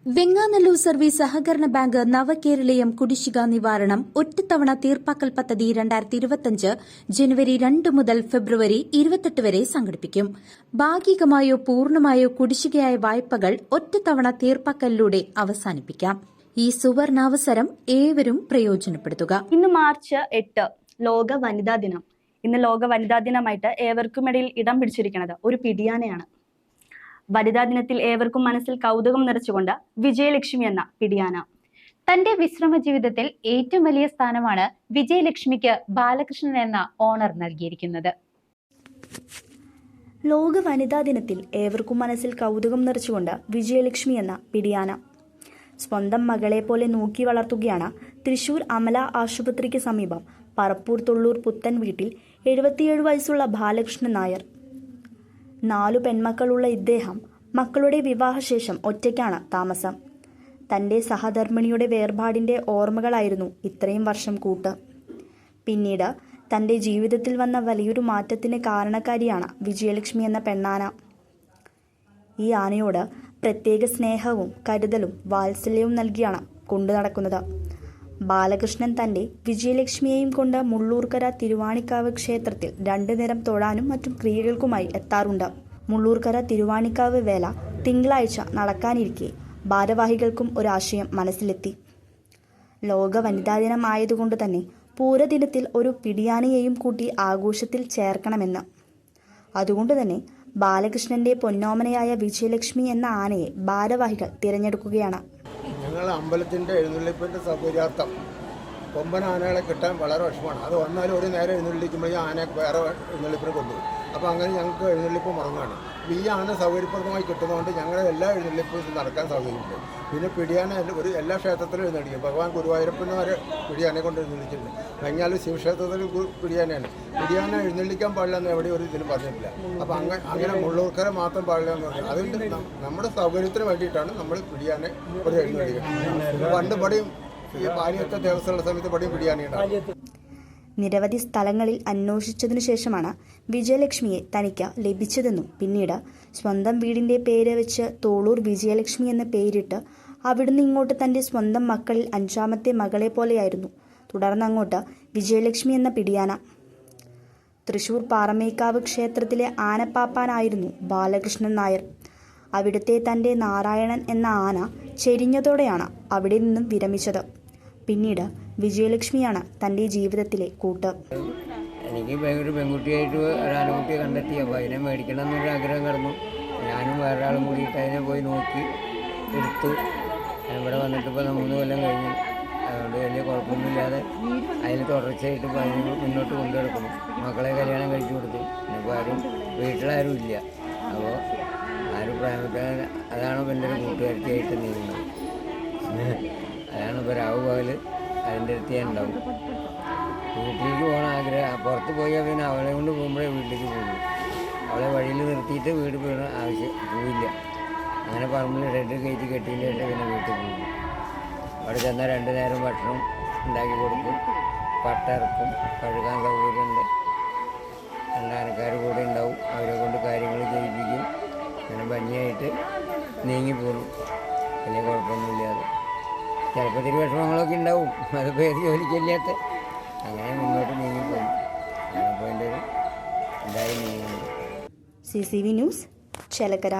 Venganallur service സഹകരണ bank നവകേരളീയം കുടിശ്ശിക നിവാരണം ഒറ്റത്തവണ തീർപ്പാക്കൽ പദ്ധതി 2025 ജനുവരി 2 മുതൽ ഫെബ്രുവരി 28 വരെ സംഘടിപ്പിക്കും. ഭാഗികമായോ പൂർണ്ണമായോ കുടിശ്ശികയായ വായ്പകൾ ഒറ്റത്തവണ തീർപ്പാക്കലിലൂടെ അവസാനിപ്പിക്കാം. ഈ സുവർണാവസരം ഏവരും പ്രയോജനപ്പെടുത്തുക. ഇന്ന് മാർച്ച് 8 ലോക വനിതാ ദിനം. ഇന്ന് ലോക വനിതാ ദിനമായിട്ട് ഏവർക്കുമിടയിൽ ഇടം പിടിച്ചിരിക്കുന്നത് ഒരു പിടിയാനയാണ്. വനിതാ ദിനത്തിൽ ഏവർക്കും മനസ്സിൽ കൗതുകം നിറച്ചുകൊണ്ട് വിജയലക്ഷ്മി എന്ന പിടിയാന. തന്റെ വിശ്രമ ജീവിതത്തിൽ ഏറ്റവും വലിയ സ്ഥാനമാണ് വിജയലക്ഷ്മിക്ക് ബാലകൃഷ്ണൻ എന്ന ഓണർ നൽകിയിരിക്കുന്നത്. ലോക വനിതാ ദിനത്തിൽ ഏവർക്കും മനസ്സിൽ കൗതുകം നിറച്ചുകൊണ്ട് വിജയലക്ഷ്മി എന്ന പിടിയാന. സ്വന്തം മകളെ പോലെ നോക്കി വളർത്തുകയാണ് തൃശൂർ അമല ആശുപത്രിക്ക് സമീപം പറപ്പൂർ തുള്ളൂർ പുത്തൻ വീട്ടിൽ 77 വയസ്സുള്ള ബാലകൃഷ്ണൻ നായർ. 4 പെൺമക്കളുള്ള ഇദ്ദേഹം മക്കളുടെ വിവാഹശേഷം ഒറ്റയ്ക്കാണ് താമസം. തൻ്റെ സഹധർമ്മിണിയുടെ വേർപാടിൻ്റെ ഓർമ്മകളായിരുന്നു ഇത്രയും വർഷം കൂട്ട്. പിന്നീട് തൻ്റെ ജീവിതത്തിൽ വന്ന വലിയൊരു മാറ്റത്തിന് കാരണക്കാരിയാണ് വിജയലക്ഷ്മി എന്ന പെണ്ണാന. ഈ ആനയോട് പ്രത്യേക സ്നേഹവും കരുതലും വാത്സല്യവും നൽകിയാണ് കൊണ്ടു നടക്കുന്നത്. ബാലകൃഷ്ണൻ തൻ്റെ വിജയലക്ഷ്മിയെയും കൊണ്ട് മുള്ളൂർക്കര തിരുവാണിക്കാവ് ക്ഷേത്രത്തിൽ 2 നേരം തൊഴാനും മറ്റും ക്രിയകൾക്കുമായി എത്താറുണ്ട്. മുള്ളൂർക്കര തിരുവാണിക്കാവ് വേല തിങ്കളാഴ്ച നടക്കാനിരിക്കെ ഭാരവാഹികൾക്കും ഒരാശയം മനസ്സിലെത്തി. ലോക വനിതാ ദിനം ആയതുകൊണ്ട് തന്നെ പൂരദിനത്തിൽ ഒരു പിടിയാനയെയും കൂട്ടി ആഘോഷത്തിൽ ചേർക്കണമെന്ന്. അതുകൊണ്ട് തന്നെ ബാലകൃഷ്ണന്റെ പൊന്നോമനയായ വിജയലക്ഷ്മി എന്ന ആനയെ ഭാരവാഹികൾ തിരഞ്ഞെടുക്കുകയാണ്. ഞങ്ങൾ അമ്പലത്തിൻ്റെ എഴുന്നള്ളിപ്പിൻ്റെ സൗകര്യാർത്ഥം കൊമ്പൻ ആനകളെ കിട്ടാൻ വളരെ വിഷമമാണ്. അത് വന്നാലും ഒരു നേരം എഴുന്നള്ളിക്കുമ്പോഴേ ആന വേറെ എഴുന്നള്ളിപ്പിന് കൊണ്ടുപോകും. അപ്പോൾ അങ്ങനെ ഞങ്ങൾക്ക് എഴുന്നള്ളിപ്പ് മുടങ്ങുകയാണ്. ഈ ആന സൗകര്യപ്രദമായി കിട്ടുന്നതുകൊണ്ട് ഞങ്ങളുടെ എല്ലാ എഴുന്നള്ളിപ്പും നടക്കാൻ സൗകര്യമുണ്ട്. പിന്നെ പിടിയാന എല്ലാ ക്ഷേത്രത്തിലും എഴുന്നള്ളിക്കും. ഭഗവാൻ ഗുരുവായൂരപ്പന് വരെ പിടിയാനെ കൊണ്ട് എഴുന്നള്ളിച്ചിട്ടുണ്ട്. കഴിഞ്ഞാൽ ശിവക്ഷേത്രത്തിൽ പിടിയാനയാണ്. പിടിയാന എഴുന്നള്ളിക്കാൻ പാടില്ല എന്ന് എവിടെയും ഒരു ഇതിന് പറഞ്ഞിട്ടില്ല. അപ്പോൾ അങ്ങനെ മുള്ളൂർക്കര മാത്രം പാടില്ല എന്ന് പറഞ്ഞു. അതുകൊണ്ട് നമ്മുടെ സൗകര്യത്തിന് വേണ്ടിയിട്ടാണ് നമ്മൾ പിടിയാനെ ഇവിടെ എഴുന്നള്ളിക്കുന്നത്. പണ്ട് പടിയും ഈ പാലിയത്തെ ദേവസ്ഥയുള്ള സമയത്ത് പടിയും പിടിയാനയുണ്ടാകും. നിരവധി സ്ഥലങ്ങളിൽ അന്വേഷിച്ചതിനു ശേഷമാണ് വിജയലക്ഷ്മിയെ തനിക്ക് ലഭിച്ചതെന്നും പിന്നീട് സ്വന്തം വീടിൻ്റെ പേര് വെച്ച് തോളൂർ വിജയലക്ഷ്മി എന്ന പേരിട്ട് അവിടുന്ന് ഇങ്ങോട്ട് തൻ്റെ സ്വന്തം മക്കളിൽ 5ാമത്തെ മകളെ പോലെയായിരുന്നു. തുടർന്ന് അങ്ങോട്ട് വിജയലക്ഷ്മി എന്ന പിടിയാന. തൃശൂർ പാറമേക്കാവ് ക്ഷേത്രത്തിലെ ആനപ്പാപ്പാനായിരുന്നു ബാലകൃഷ്ണൻ നായർ. അവിടുത്തെ തൻ്റെ നാരായണൻ എന്ന ആന ചെരിഞ്ഞതോടെയാണ് അവിടെ നിന്നും വിരമിച്ചത്. പിന്നീട് വിജയലക്ഷ്മിയാണ് തൻ്റെ ജീവിതത്തിലെ കൂട്ട്. എനിക്ക് ഒരു പെൺകുട്ടിയായിട്ട് ഒരു ആനക്കുട്ടിയെ കണ്ടെത്തി. അപ്പോൾ അതിനെ മേടിക്കണം എന്നൊരു ആഗ്രഹം കിടന്നു. ഞാനും വേറൊരാളും കൂടിയിട്ട് അതിനെ പോയി നോക്കി എടുത്തു. ഇവിടെ വന്നിട്ടിപ്പോൾ 3 കൊല്ലം കഴിഞ്ഞു. അതുകൊണ്ട് വലിയ കുഴപ്പമൊന്നുമില്ലാതെ അതിന് തുടർച്ചയായിട്ട് ഇപ്പോൾ അതിന് മുന്നോട്ട് കൊണ്ടുനടക്കുന്നു. മക്കളെ കല്യാണം കഴിച്ചു കൊടുത്തു. ഇപ്പോൾ ആരും വീട്ടിലാരും ഇല്ല. അപ്പോൾ ആരും പ്രായത്തിൽ അതാണ് എൻ്റെ ഒരു കൂട്ടുകാരിയായിട്ട് നീങ്ങുന്നത്. അതാണ് ഇപ്പോൾ രാവ് പകൽ അതിൻ്റെ അടുത്ത് ഞാൻ ഉണ്ടാവും. വീട്ടിലേക്ക് പോകണ ആഗ്രഹം. പുറത്ത് പോയാൽ പിന്നെ അവളെ കൊണ്ട് പോകുമ്പോഴേ വീട്ടിലേക്ക് പോകും. അവളെ വഴിയിൽ നിർത്തിയിട്ട് വീട് പോകണ ആവശ്യം പോയില്ല. അങ്ങനെ പറമ്പിൽ റെഡ് കയറ്റി കെട്ടിയിട്ടായിട്ട് പിന്നെ വീട്ടിൽ പോകും. അവിടെ ചെന്നാൽ 2 നേരം ഭക്ഷണം ഉണ്ടാക്കി കൊടുക്കും. പട്ട ഇറക്കും. കഴുകാൻ സൗകര്യമുണ്ട്. 2 ആനക്കാർ കൂടെ ഉണ്ടാവും. അവരെ കൊണ്ട് കാര്യങ്ങൾ ചെയ്യിപ്പിക്കും. അങ്ങനെ ഭംഗിയായിട്ട് നീങ്ങിപ്പോകും. വലിയ കുഴപ്പമൊന്നുമില്ലാതെ. ചിലപ്പോൾ ഇത്തിരി വിഷമങ്ങളൊക്കെ ഉണ്ടാവും. അതിപ്പോൾ ഏത് ജോലിക്കില്ലാത്ത അങ്ങനെ മുന്നോട്ട് നീങ്ങിപ്പോകും. അങ്ങനെപ്പോൾ എൻ്റെ ഒരു ഇതായി നീങ്ങുന്നത്. CCV news, Chelakkara.